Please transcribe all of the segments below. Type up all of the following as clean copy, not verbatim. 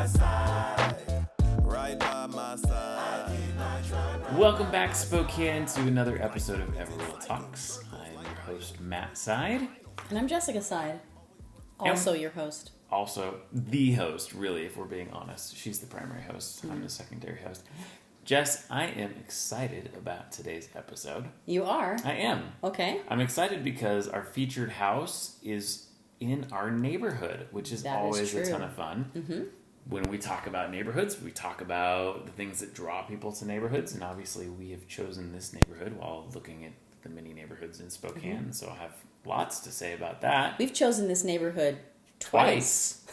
my side, right by my side. Welcome back, Spokane, to another episode of EvoReal Talks. I'm your host, Matt Side. And I'm Jessica Side, also your host. Also, the host, really, if we're being honest. She's the primary host. I'm the secondary host. Jess, I am excited about today's episode. You are? I am. Okay. I'm excited because our featured house is in our neighborhood, which is always a ton of fun. Mm-hmm. When we talk about neighborhoods, we talk about the things that draw people to neighborhoods, and obviously we have chosen this neighborhood while looking at the many neighborhoods in Spokane, mm-hmm. So I have lots to say about that. We've chosen this neighborhood twice.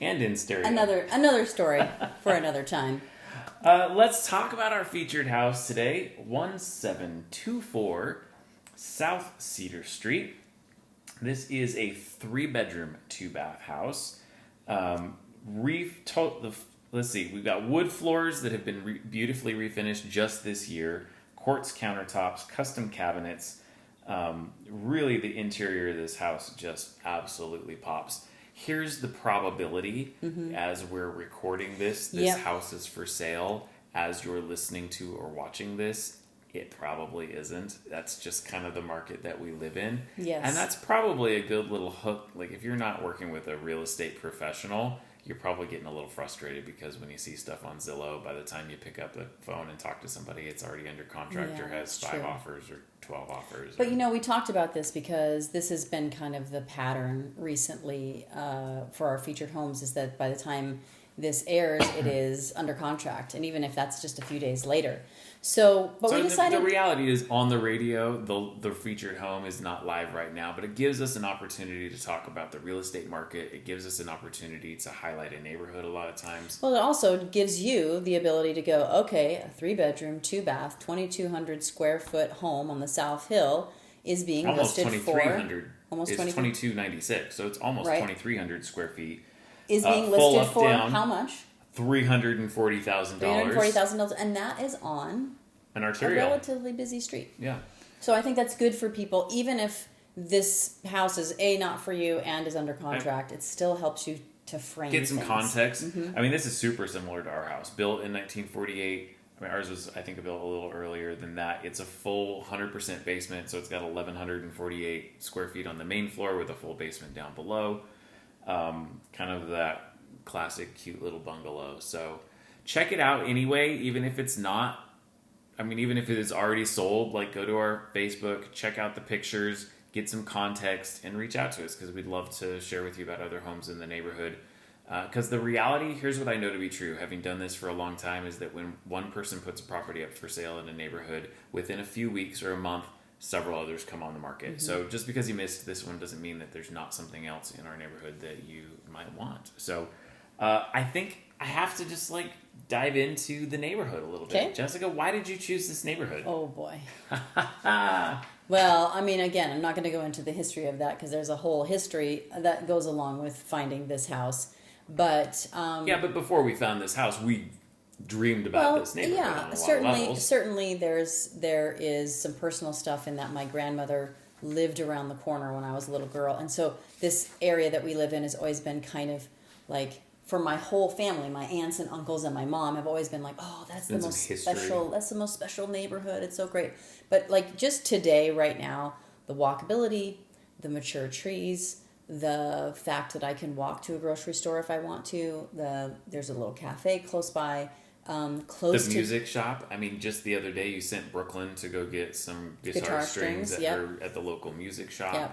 And in stereo. Another story for another time. Let's talk about our featured house today, 1724 South Cedar Street. This is a 3-bedroom, 2-bath house. Let's see, we've got wood floors that have been beautifully refinished just this year, quartz countertops, custom cabinets. Really, the interior of this house just absolutely pops. Here's the probability as we're recording this house is for sale. As you're listening to or watching this, it probably isn't. That's just kind of the market that we live in. Yes. And that's probably a good little hook. Like, if you're not working with a real estate professional, you're probably getting a little frustrated because when you see stuff on Zillow, by the time you pick up the phone and talk to somebody, it's already under contract or has 5 offers or 12 offers. But we talked about this because this has been kind of the pattern recently for our featured homes, is that by the time this airs, it is under contract, and even if that's just a few days later. So we decided... The reality is, on the radio, the featured home is not live right now, but it gives us an opportunity to talk about the real estate market. It gives us an opportunity to highlight a neighborhood a lot of times. Well, it also gives you the ability to go, okay, a 3-bedroom, 2-bath, 2,200 square foot home on the South Hill is being listed for... Almost 2,296, so it's almost 2,300 square feet. Is being listed for how much? $340,000. $340,000, and that is on an arterial, a relatively busy street. Yeah. So I think that's good for people, even if this house is not for you and is under contract. It still helps you to frame get some things. context. Mm-hmm. I mean, this is super similar to our house, built in 1948. I mean, ours was, I think, built a little earlier than that. It's a full 100% basement, so it's got 1,148 square feet on the main floor with a full basement down below. Kind of that classic cute little bungalow. So check it out anyway, even if it's not, even if it is already sold, like, go to our Facebook, check out the pictures, get some context, and reach out to us, because we'd love to share with you about other homes in the neighborhood. Because the reality, here's what I know to be true, having done this for a long time, is that when one person puts a property up for sale in a neighborhood, within a few weeks or a month, several others come on the market. Mm-hmm. So just because you missed this one doesn't mean that there's not something else in our neighborhood that you might want. So I think I have to just dive into the neighborhood a little bit. Okay. Jessica, why did you choose this neighborhood? Oh boy. Well, again, I'm not going to go into the history of that because there's a whole history that goes along with finding this house. But but before we found this house, we dreamed about this neighborhood. Yeah, on a certainly. lot of levels. Certainly, there is some personal stuff in that. My grandmother lived around the corner when I was a little girl, and so this area that we live in has always been kind of like, for my whole family, my aunts and uncles and my mom have always been like, oh, that's the most special neighborhood. It's so great. But just today, right now, the walkability, the mature trees, the fact that I can walk to a grocery store if I want to, there's a little cafe close by, the music shop. Just the other day you sent Brooklyn to go get some guitar strings at the local music shop. Yeah.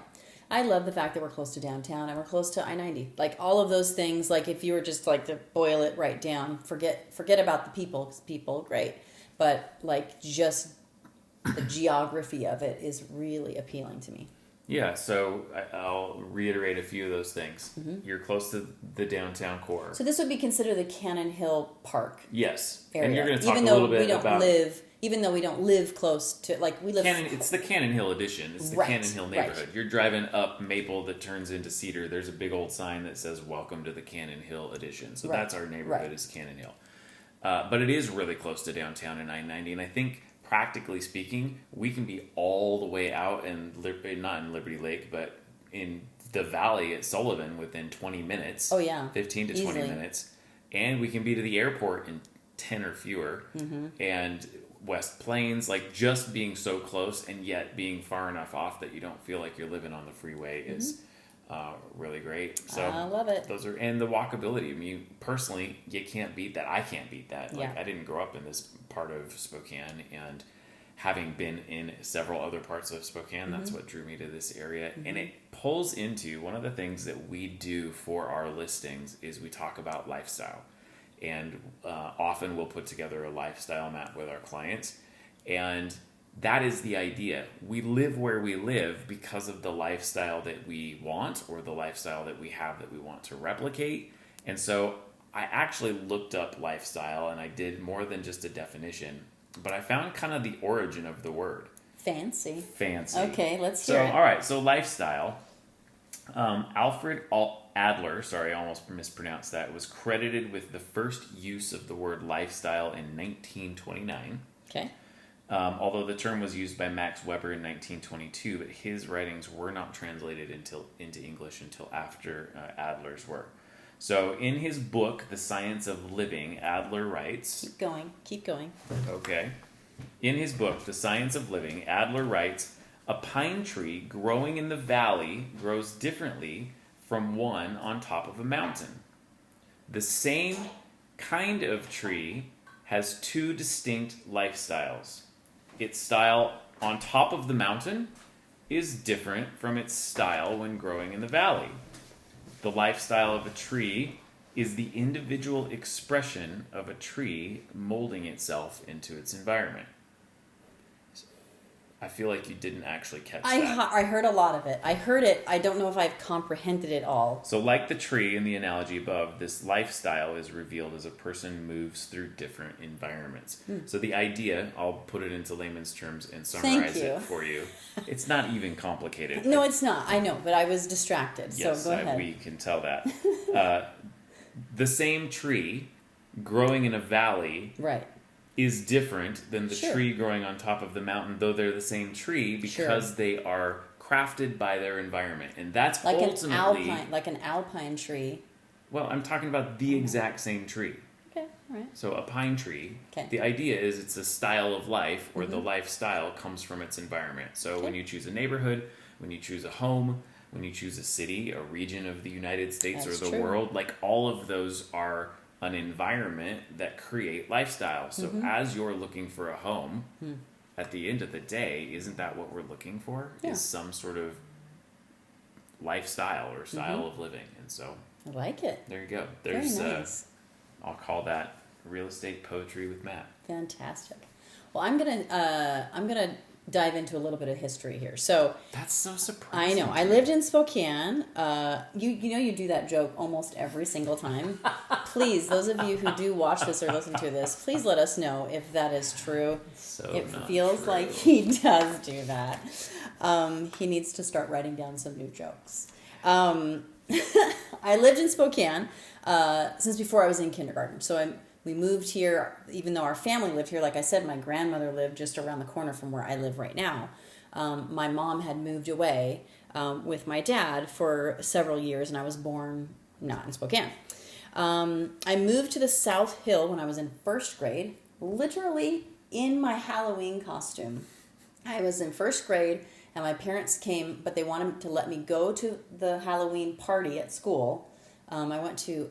I love the fact that we're close to downtown and we're close to I-90. All of those things, if you were just to boil it right down, forget about the people, 'cause people, great. But just the geography of it is really appealing to me. Yeah, so I'll reiterate a few of those things. Mm-hmm. You're close to the downtown core. So this would be considered the Cannon Hill Park. Yes. Area. And you're going to talk a little bit about... Even though we don't live close to, we live... It's the Cannon Hill edition. It's the Cannon Hill neighborhood. Right. You're driving up Maple that turns into Cedar. There's a big old sign that says, "Welcome to the Cannon Hill edition." So that's our neighborhood, is Cannon Hill. But it is really close to downtown and I-90. And I think, practically speaking, we can be all the way out not in Liberty Lake, but in the valley at Sullivan within 20 minutes. Oh, yeah. 15 to 20 minutes. and we can be to the airport in 10 or fewer, and West Plains, like just being so close and yet being far enough off that you don't feel like you're living on the freeway is really great. So I love it. Those are, and the walkability. I mean, personally, you can't beat that. I can't beat that. Like, Yeah. I didn't grow up in this part of Spokane, and having been in several other parts of Spokane, that's what drew me to this area. And it pulls into one of the things that we do for our listings is we talk about lifestyle. And often we'll put together a lifestyle map with our clients. And that is the idea. We live where we live because of the lifestyle that we want, or the lifestyle that we have that we want to replicate. And so I actually looked up lifestyle, and I did more than just a definition, but I found kind of the origin of the word. Fancy. Okay, let's hear it. All right, so lifestyle. Alfred Adler, sorry, I almost mispronounced that, was credited with the first use of the word lifestyle in 1929. Okay. Although the term was used by Max Weber in 1922, but his writings were not translated into English until after Adler's work. So in his book, The Science of Living, Adler writes... Keep going. Okay. In his book, The Science of Living, Adler writes, "A pine tree growing in the valley grows differently from one on top of a mountain. The same kind of tree has two distinct lifestyles. Its style on top of the mountain is different from its style when growing in the valley. The lifestyle of a tree is the individual expression of a tree molding itself into its environment." I feel like you didn't actually catch that. I heard a lot of it. I heard it. I don't know if I've comprehended it all. So like the tree in the analogy above, this lifestyle is revealed as a person moves through different environments. So the idea, I'll put it into layman's terms and summarize it for you. It's not even complicated. No, it's not. I know, but I was distracted. Yes, so go ahead. We can tell that. The same tree growing in a valley Right. is different than the tree growing on top of the mountain, though they're the same tree, because they are crafted by their environment. And that's like ultimately... an alpine tree. Well, I'm talking about the exact same tree. Okay, all right. So a pine tree, Okay. the idea is it's a style of life, or the lifestyle comes from its environment. So when you choose a neighborhood, when you choose a home, when you choose a city, a region of the United States That's or the true. world, like all of those are an environment that create lifestyle. So as you're looking for a home, at the end of the day, isn't that what we're looking for? Yeah. Is some sort of lifestyle or style of living. And so I like it. there you go. Very There's nice. I'll call that real estate poetry with Matt. Fantastic. Well, I'm gonna dive into a little bit of history here. So That's so surprising. I know I lived in Spokane. You do that joke almost every single time. Please, those of you who do watch this or listen to this, please let us know if that is true. So It not feels true. like he does do that. He needs to start writing down some new jokes. I lived in Spokane since before I was in kindergarten. So we moved here, even though our family lived here. Like I said, my grandmother lived just around the corner from where I live right now. My mom had moved away with my dad for several years, and I was born not in Spokane. I moved to the South Hill when I was in first grade, literally in my Halloween costume. I was in first grade, and my parents came, but they wanted to let me go to the Halloween party at school. I went to,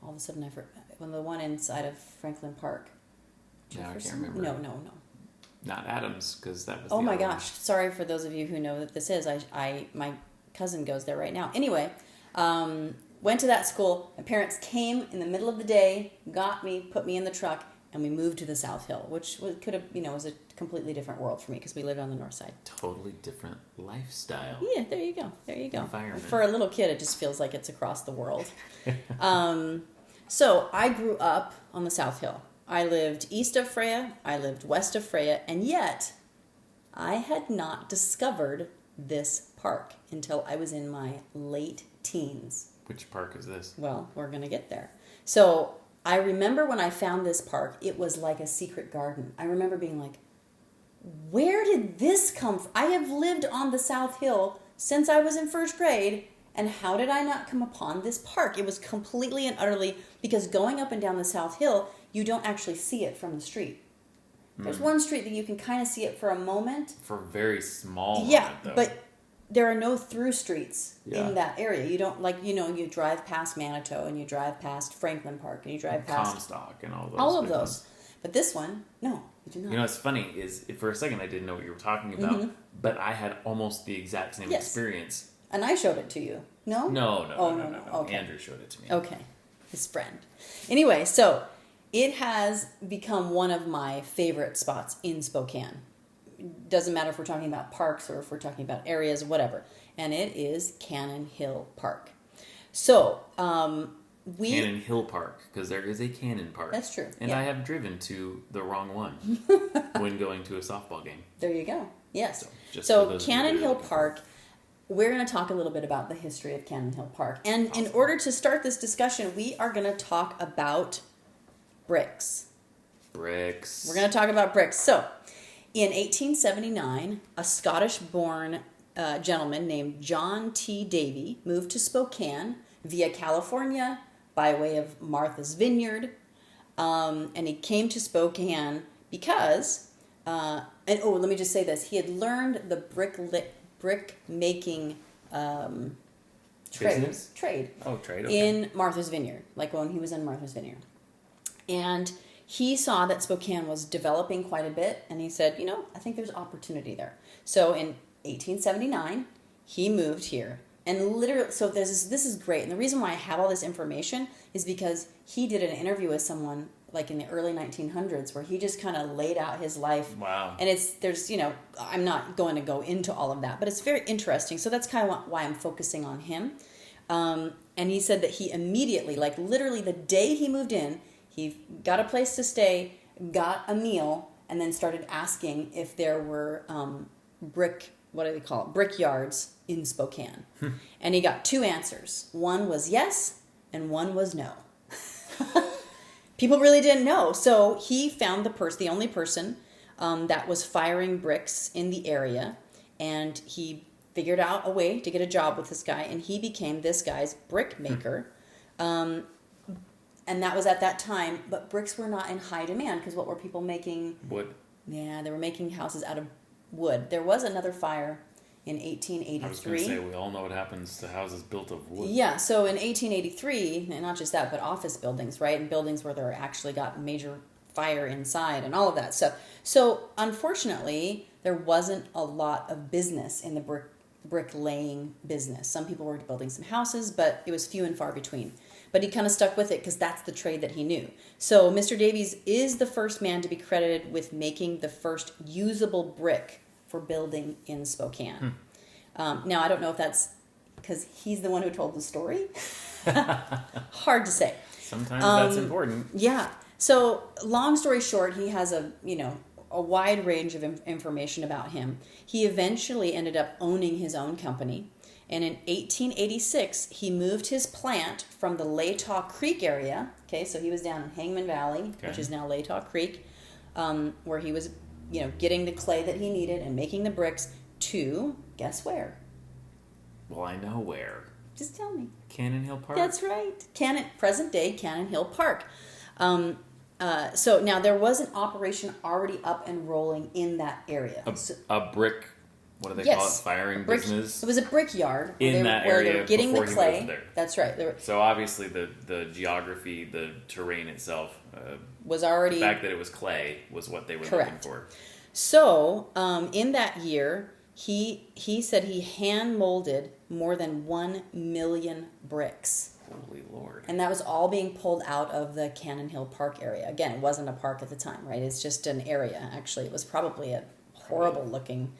all of a sudden I forgot, the one inside of Franklin Park. No, I Jefferson? can't remember. No. Not Adams, because that was Oh the my other one. gosh! Sorry for those of you who know that this is. My cousin goes there right now. Anyway, went to that school. My parents came in the middle of the day, got me, put me in the truck, and we moved to the South Hill, which could have was a completely different world for me because we lived on the north side. Totally different lifestyle. Yeah, there you go. Environment. For a little kid, it just feels like it's across the world. So I grew up on the South Hill. I lived east of Freya, I lived west of Freya, and yet I had not discovered this park until I was in my late teens. Which park is this? Well, we're going to get there. So I remember when I found this park, it was like a secret garden. I remember being like, where did this come from? I have lived on the South Hill since I was in first grade, And how did I not come upon this park? It was completely and utterly, because going up and down the South Hill, you don't actually see it from the street. There's one street that you can kind of see it for a moment. For a very small Yeah, moment, though. but there are no through streets Yeah. in that area. You don't, like, you drive past Manitou and you drive past Franklin Park and you drive past Comstock and all those. all of big those. ones. But this one, no, you do not. You know what's funny is, for a second I didn't know what you were talking about, but I had almost the exact same Yes. experience. And I showed it to you. No? No. Okay. Andrew showed it to me. Okay. His friend. Anyway, so it has become one of my favorite spots in Spokane. Doesn't matter if we're talking about parks or if we're talking about areas, whatever. And it is Cannon Hill Park. So, Cannon Hill Park, because there is a Cannon Park. That's true, And yeah. I have driven to the wrong one when going to a softball game. There you go. Yes. So, just for So those of Cannon you that are Hill looking Park, we're going to talk a little bit about the history of Cannon Hill Park. And in order to start this discussion, we are going to talk about bricks. Bricks. We're going to talk about bricks. So, in 1879, a Scottish-born gentleman named John T. Davy moved to Spokane via California by way of Martha's Vineyard. And he came to Spokane because, let me just say this. He had learned the brick making Business? trade Oh, trade. Okay. in Martha's Vineyard, like when he was in Martha's Vineyard. And he saw that Spokane was developing quite a bit, and he said, I think there's opportunity there. So in 1879, he moved here. And literally, so this is great. And the reason why I have all this information is because he did an interview with someone like in the early 1900s where he just kind of laid out his life. Wow. And I'm not going to go into all of that, but it's very interesting. So that's kind of why I'm focusing on him. And he said that he immediately, like literally the day he moved in, he got a place to stay, got a meal, and then started asking if there were brick yards in Spokane. And he got two answers. One was yes, and one was no. People really didn't know. So he found the only person that was firing bricks in the area, and he figured out a way to get a job with this guy, and he became this guy's brick maker. And that was at that time, but bricks were not in high demand because what were people making? Wood. Yeah, they were making houses out of wood. There was another fire in 1883. I was going to say, we all know what happens to houses built of wood. Yeah, so in 1883, and not just that, but office buildings, right? And buildings where there actually got major fire inside and all of that stuff. So unfortunately, there wasn't a lot of business in the bricklaying business. Some people were building some houses, but it was few and far between. But he kind of stuck with it because that's the trade that he knew. So Mr. Davies is the first man to be credited with making the first usable brick for building in Spokane. Now, I don't know if that's because he's the one who told the story. Hard to say. Sometimes that's important. Yeah. So long story short, he has a wide range of information about him. He eventually ended up owning his own company. And in 1886, he moved his plant from the Latah Creek area. Okay, so he was down in Hangman Valley, which is now Latah Creek, where he was, getting the clay that he needed and making the bricks to, guess where? Well, I know where. Just tell me. Cannon Hill Park? That's right. Present day Cannon Hill Park. So now there was an operation already up and rolling in that area. A brick, what do they call it? Firing business? It was a brick yard in that area where they were getting the before he clay. moved there. That's right. So obviously the geography, the terrain itself, was already... the fact that it was clay was what they were looking for. So in that year, he said he hand molded more than 1 million bricks. Holy Lord. And that was all being pulled out of the Cannon Hill Park area. Again, it wasn't a park at the time, right? It's just an area, actually. It was probably a horrible looking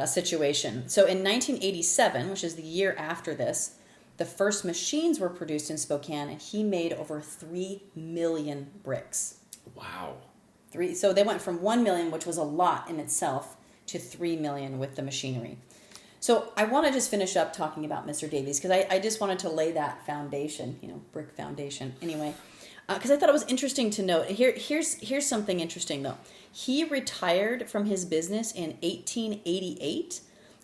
situation. So in 1987, which is the year after this, the first machines were produced in Spokane, and he made over 3 million bricks. Wow. So they went from 1 million, which was a lot in itself, to 3 million with the machinery. So I want to just finish up talking about Mr. Davies because I just wanted to lay that foundation, brick foundation. Anyway, because I thought it was interesting to note. Here's something interesting though. He retired from his business in 1888,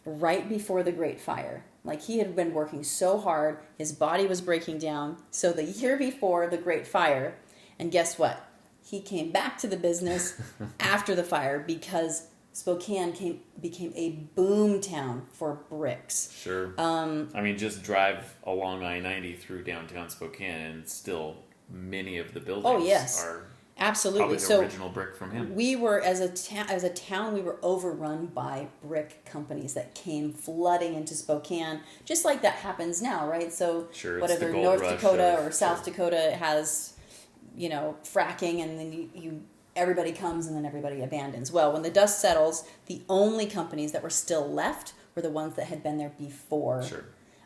right before the Great Fire. Like, he had been working so hard, his body was breaking down. So the year before the Great Fire, and guess what? He came back to the business after the fire because Spokane became a boom town for bricks. Sure. I mean, just drive along I-90 through downtown Spokane, and still many of the buildings are absolutely probably the original brick from him. We were, as a town, we were overrun by brick companies that came flooding into Spokane, just like that happens now, right? So sure, whatever North Dakota or South Dakota has, fracking, and then everybody comes and then everybody abandons. Well, when the dust settles, the only companies that were still left were the ones that had been there before. Sure.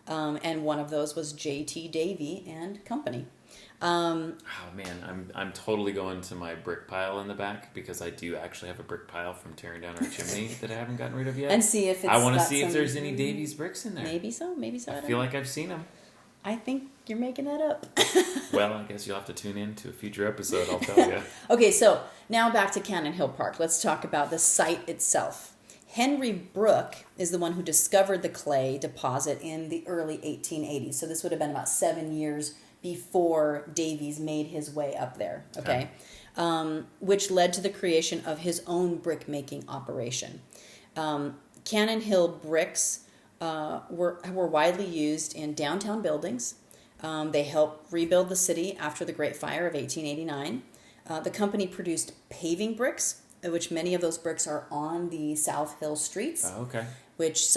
And one of those was J.T. Davy and Company. Oh man, I'm totally going to my brick pile in the back, because I do actually have a brick pile from tearing down our chimney that I haven't gotten rid of yet. And see if I want to see if there's any Davies bricks in there. Maybe so. I feel like I've seen them. I think you're making that up. Well, I guess you'll have to tune in to a future episode, I'll tell you. Okay, so now back to Cannon Hill Park. Let's talk about the site itself. Henry Brooke is the one who discovered the clay deposit in the early 1880s. So this would have been about 7 years before Davies made his way up there, okay? Which led to the creation of his own brick making operation. Cannon Hill bricks were widely used in downtown buildings. They helped rebuild the city after the Great Fire of 1889. The company produced paving bricks, which many of those bricks are on the South Hill streets. Oh, okay. Which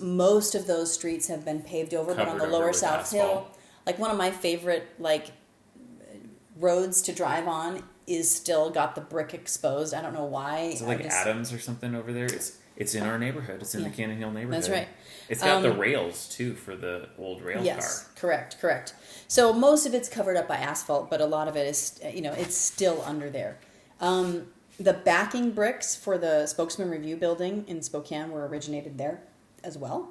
most of those streets have been paved over, but on the lower South Hill, like one of my favorite roads to drive on is still got the brick exposed. I don't know why. Is it like Adams or something over there? It's in our neighborhood. It's in the Cannon Hill neighborhood. That's right. It's got the rails too for the old rail car. Yes, correct. So most of it's covered up by asphalt, but a lot of it is, it's still under there. The backing bricks for the Spokesman Review building in Spokane were originated there as well.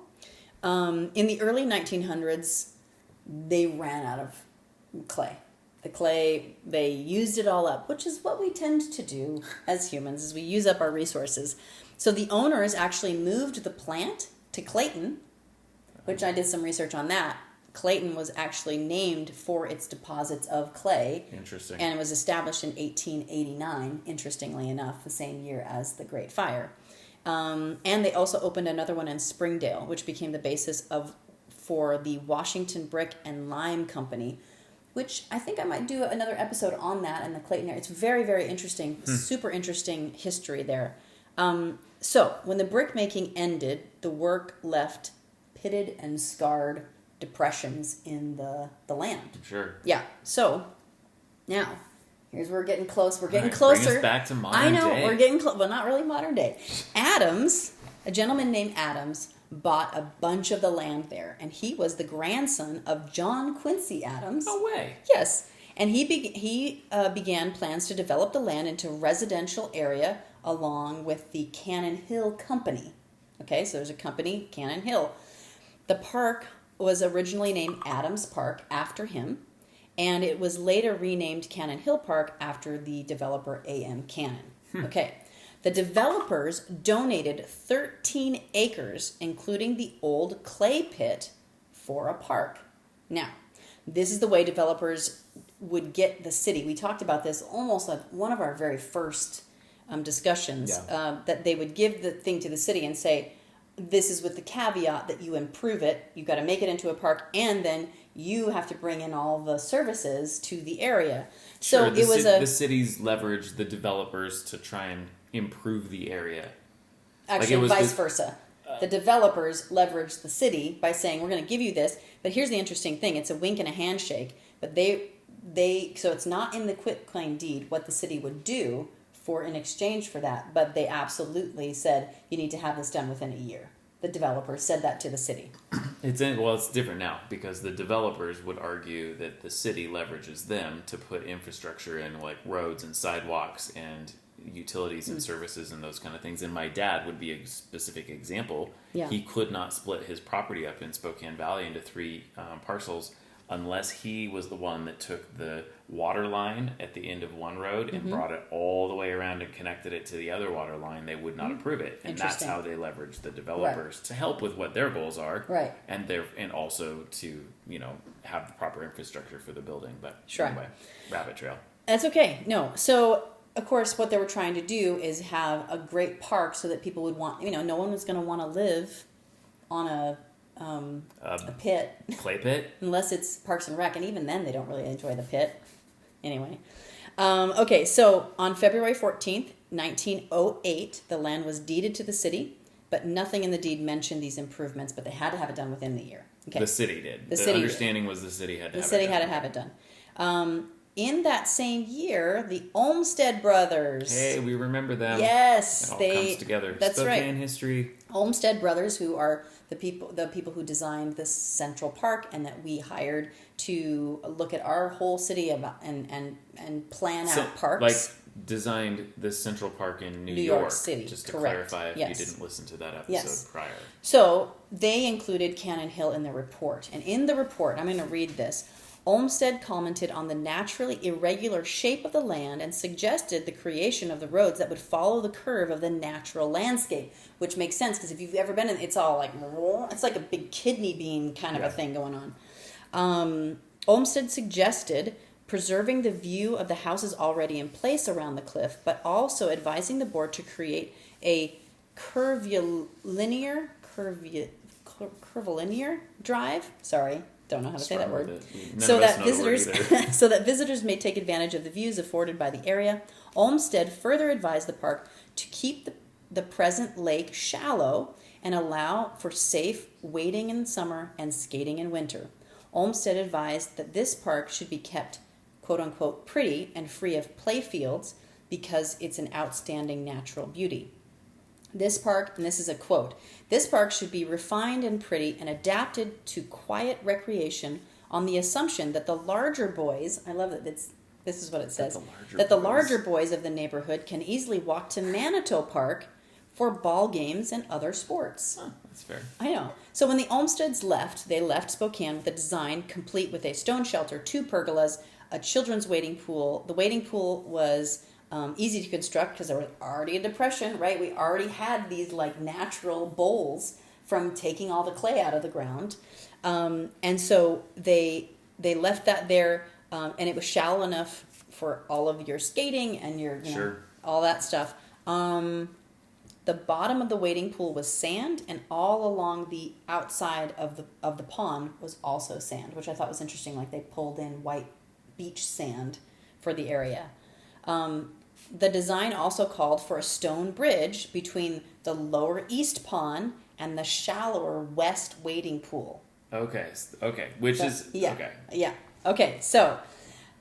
In the early 1900s, they ran out of clay. The clay, they used it all up, which is what we tend to do as humans, is we use up our resources. So the owners actually moved the plant to Clayton, which I did some research on that. Clayton was actually named for its deposits of clay. Interesting. And it was established in 1889, interestingly enough, the same year as the Great Fire. And they also opened another one in Springdale, which became the basis for the Washington Brick and Lime Company, which I think I might do another episode on that in the Clayton area. It's very, very interesting, super interesting history there. So when the brick making ended, the work left pitted and scarred depressions in the land. Sure. Yeah. So now, here's where we're getting close. We're getting closer. Bring us back to modern day. I know, we're getting close. Well, not really modern day. A gentleman named Adams, bought a bunch of the land there, and he was the grandson of John Quincy Adams. No way. Yes. And he began plans to develop the land into residential area along with the Cannon Hill Company. Okay, so there's a company, Cannon Hill. The park was originally named Adams Park after him, and it was later renamed Cannon Hill Park after the developer A.M. Cannon. Okay, the developers donated 13 acres, including the old clay pit, for a park. Now, this is the way developers would get the city. We talked about this almost like one of our very first discussions, that they would give the thing to the city and say, this is with the caveat that you improve it, you've got to make it into a park, and then you have to bring in all the services to the area. Sure, So the cities leveraged the developers to try and improve the area. Actually, vice versa. The developers leveraged the city by saying, we're going to give you this, but here's the interesting thing. It's a wink and a handshake, but so it's not in the quitclaim deed what the city would do in exchange for that, but they absolutely said, you need to have this done within a year. The developers said that to the city. It's different now, because the developers would argue that the city leverages them to put infrastructure in, like roads and sidewalks and utilities and services and those kind of things. And my dad would be a specific example. Yeah. He could not split his property up in Spokane Valley into 3 parcels unless he was the one that took the water line at the end of one road and brought it all the way around and connected it to the other water line, they would not approve it. And that's how they leverage the developers to help with what their goals are. Right. And also to, have the proper infrastructure for the building. But Sure. anyway, rabbit trail. That's okay. No. So, of course, what they were trying to do is have a great park so that people would want, no one was going to want to live on a pit. Clay pit? Unless it's Parks and Rec, and even then they don't really enjoy the pit. Anyway. Okay, so on February 14th, 1908, the land was deeded to the city, but nothing in the deed mentioned these improvements, but they had to have it done within the year. Okay. The city did. The city understanding was the city had to have it done. The city had to have it done. In that same year, the Olmsted brothers. Hey, we remember them. Yes, it all comes together. That's Spokane right. history. Olmsted brothers, who are the people who designed this Central Park, and that we hired to look at our whole city and plan out parks. Like designed this Central Park in New York City. Just to Correct. clarify, if Yes. you didn't listen to that episode prior. So they included Cannon Hill in their report, and in the report, I'm going to read this. Olmsted commented on the naturally irregular shape of the land and suggested the creation of the roads that would follow the curve of the natural landscape, which makes sense because if you've ever been in, it's all like, it's like a big kidney bean kind of a thing going on. Olmsted suggested preserving the view of the houses already in place around the cliff, but also advising the board to create a curvilinear drive. Sorry. Don't know how to say that word. So that visitors may take advantage of the views afforded by the area. Olmsted further advised the park to keep the present lake shallow and allow for safe wading in summer and skating in winter. Olmsted advised that this park should be kept, quote unquote, pretty and free of play fields because it's an outstanding natural beauty. This park, and this is a quote, this park should be refined and pretty and adapted to quiet recreation on the assumption that the larger boys, I love that this is what it says, that the larger boys of the neighborhood can easily walk to Manitou Park for ball games and other sports. Huh, that's fair. I know. So when the Olmsteds left, they left Spokane with a design complete with a stone shelter, 2 pergolas, a children's wading pool. The wading pool was easy to construct because there was already a depression, right? We already had these like natural bowls from taking all the clay out of the ground. And so they left that there, and it was shallow enough for all of your skating and your, know, all that stuff. The bottom of the wading pool was sand, and all along the outside of the pond was also sand, which I thought was interesting. Like they pulled in white beach sand for the area. The design also called for a stone bridge between the lower east pond and the shallower west wading pool. Okay. Okay, so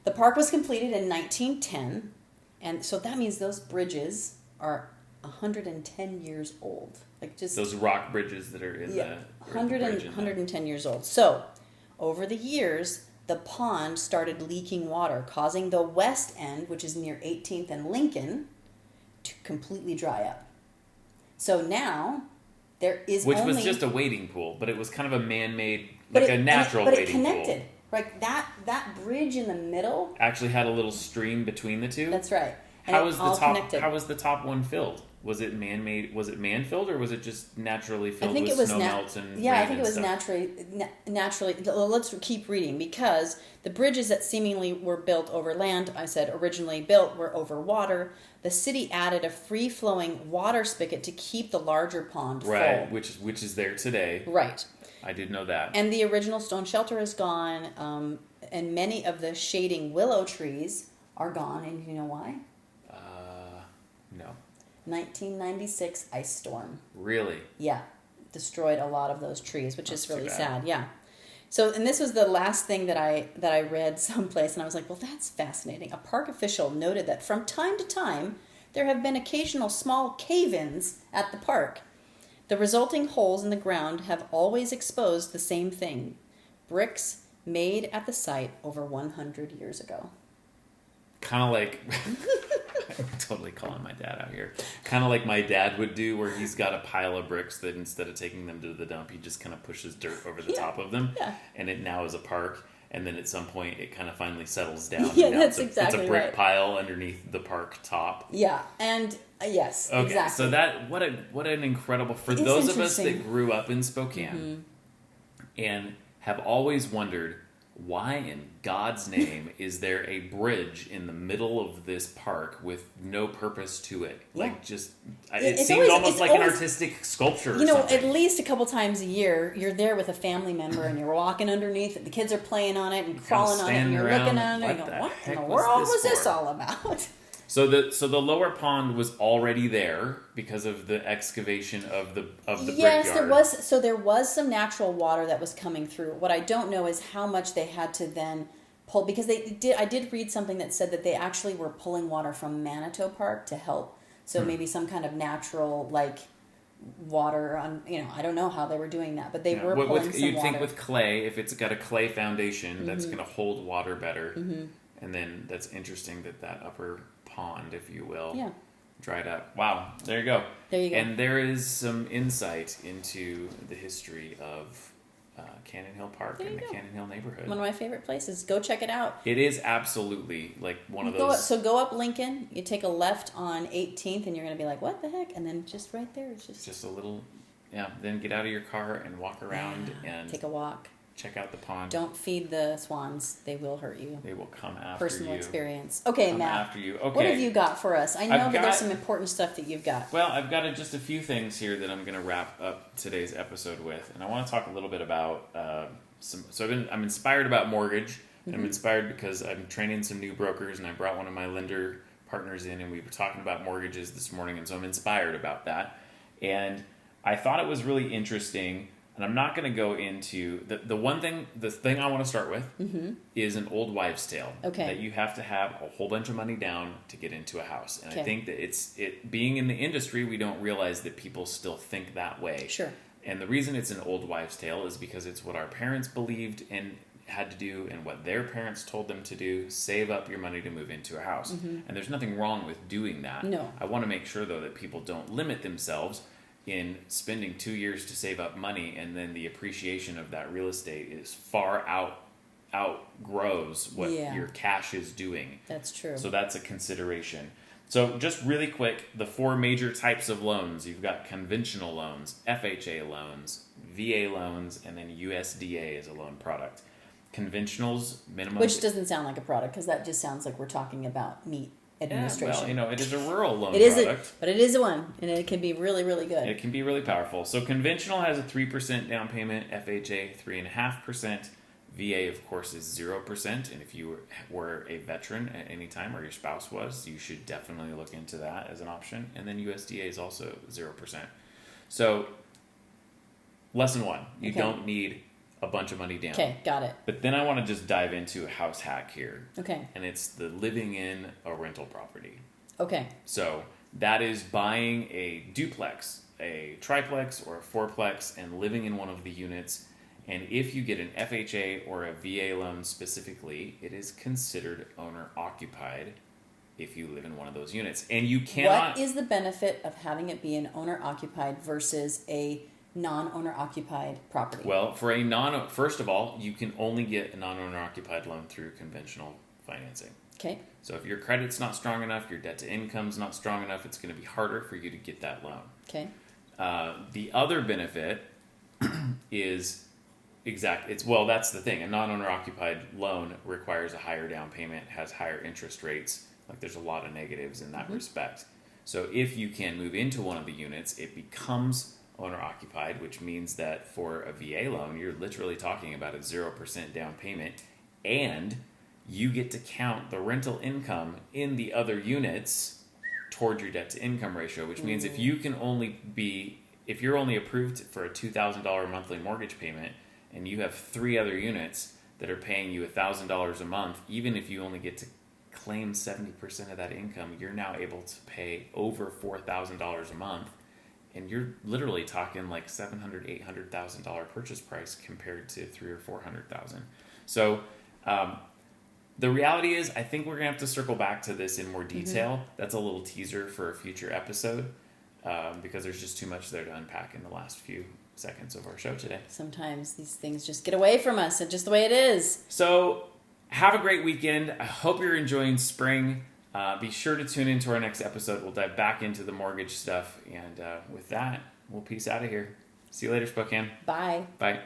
the park was completed in 1910, and so that means those bridges are 110 years old. Like just those rock bridges that are in the 110 years old. So, over the years, the pond started leaking water, causing the west end, which is near 18th and Lincoln, to completely dry up. So now there is was just a wading pool, but it was kind of a man-made, a natural wading pool. But it connected. Like that bridge in the middle actually had a little stream between the two. That's right. And how was the top one filled? Was it man-made? Was it man-filled, or was it just naturally filled with snow melts and rain I think it was stuff? naturally. Let's keep reading, because the bridges that seemingly were built over land, I said originally built, were over water. The city added a free-flowing water spigot to keep the larger pond full. Right, which is there today. Right. I did know that. And the original stone shelter is gone, and many of the shading willow trees are gone. And you know why? No. 1996 ice storm. Really? Yeah. Destroyed a lot of those trees, which is really sad. Yeah. So, and this was the last thing that I read someplace, and I was like, well, that's fascinating. A park official noted that from time to time, there have been occasional small cave-ins at the park. The resulting holes in the ground have always exposed the same thing: bricks made at the site over 100 years ago. Kind of like... I'm totally calling my dad out here. Kind of like my dad would do, where he's got a pile of bricks that instead of taking them to the dump, he just kind of pushes dirt over the top of them. Yeah. And it now is a park. and then at some point it kind of finally settles down. Yeah, and now that's it's exactly a brick right. pile underneath the park top. Yeah, and yes, Okay, exactly. so that what an incredible for It's those of us interesting. that grew up in Spokane and have always wondered why in God's name is there a bridge in the middle of this park with no purpose to it? Yeah. Like just it It's seems always- almost it's like always- an artistic sculpture. You know, or something. at least a couple times a year, you're there with a family member and you're walking underneath it. The kids are playing on it and crawling on it, and standing you're around, looking at it and what you go, the what in heck the was world this was this for? all about? So the lower pond was already there because of the excavation of the Yes, brickyard. there was some natural water that was coming through. What I don't know is how much they had to then pull, because I did read something that said that they actually were pulling water from Manitou Park to help. So maybe some kind of natural like water on, I don't know how they were doing that, but they were pulling some you'd water. think with clay, if it's got a clay foundation, that's going to hold water better. And then that's interesting that upper pond, if you will, Yeah. dried up. Wow, there you go. There you go. And there is some insight into the history of Cannon Hill Park There and you the go. Cannon Hill neighborhood. One of my favorite places. Go check it out. It is absolutely like one of Go those. go up Lincoln. You take a left on 18th, and you're going to be like, "What the heck?" And then just right there, it's just a little, then get out of your car and walk around and take a walk. check out the pond. Don't feed the swans; they will hurt you. They will come after Personal you. experience. Okay, Come Matt. after you. Okay. What have you got for us? I know I've that there's got- some important stuff that you've got. Well, I've got just a few things here that I'm going to wrap up today's episode with, and I want to talk a little bit about I'm inspired about mortgage. And I'm inspired because I'm training some new brokers, and I brought one of my lender partners in, and we were talking about mortgages this morning, and so I'm inspired about that. And I thought it was really interesting, and I'm not going to go into the thing I want to start with is an old wives' tale. Okay. That you have to have a whole bunch of money down to get into a house, and I Okay. think that being in the industry, we don't realize that people still think that way. Sure. And the reason it's an old wives' tale is because it's what our parents believed and had to do and what their parents told them to do. Save up your money to move into a house. And there's nothing wrong with doing that. No. I want to make sure, though, that people don't limit themselves in spending 2 years to save up money, and then the appreciation of that real estate is far outgrows what Yeah. your cash is doing. That's true. So that's a consideration. So just really quick, the four major types of loans. You've got conventional loans, FHA loans, VA loans, and then USDA is a loan product. Conventionals, minimum... Which doesn't sound like a product, because that just sounds like we're talking about meat administration. well, it is a rural loan It is product. but it is one, and it can be really, really good. It can be really powerful. So conventional has a 3% down payment, FHA 3.5%, VA, of course, is 0%, and if you were a veteran at any time, or your spouse was, you should definitely look into that as an option. And then USDA is also 0%. So, lesson one, you Okay. don't need a bunch of money down. Okay, got it. But then I want to just dive into a house hack here, Okay, and it's the living in a rental property. okay. So that is buying a duplex, a triplex, or a fourplex and living in one of the units. And if you get an FHA or a VA loan specifically, it is considered owner occupied if you live in one of those units. And you cannot... What is the benefit of having it be an owner occupied versus a non-owner occupied property? Well, first of all, you can only get a non-owner occupied loan through conventional financing. Okay. So if your credit's not strong enough, your debt to income's not strong enough, it's going to be harder for you to get that loan. Okay. The other benefit is that's the thing. A non-owner occupied loan requires a higher down payment, has higher interest rates. Like there's a lot of negatives in that respect. So if you can move into one of the units, it becomes owner occupied, which means that for a VA loan, you're literally talking about a 0% down payment, and you get to count the rental income in the other units toward your debt to income ratio, which means if you're only approved for a $2,000 monthly mortgage payment and you have 3 other units that are paying you $1,000 a month, even if you only get to claim 70% of that income, you're now able to pay over $4,000 a month. And you're literally talking like $700,000, $800,000 purchase price compared to $300,000 or $400,000. So the reality is, I think we're gonna have to circle back to this in more detail. That's a little teaser for a future episode because there's just too much there to unpack in the last few seconds of our show today. Sometimes these things just get away from us, and just the way it is. So have a great weekend. I hope you're enjoying spring. Be sure to tune into our next episode. We'll dive back into the mortgage stuff. And with that, we'll peace out of here. See you later, Spokane. Bye. Bye.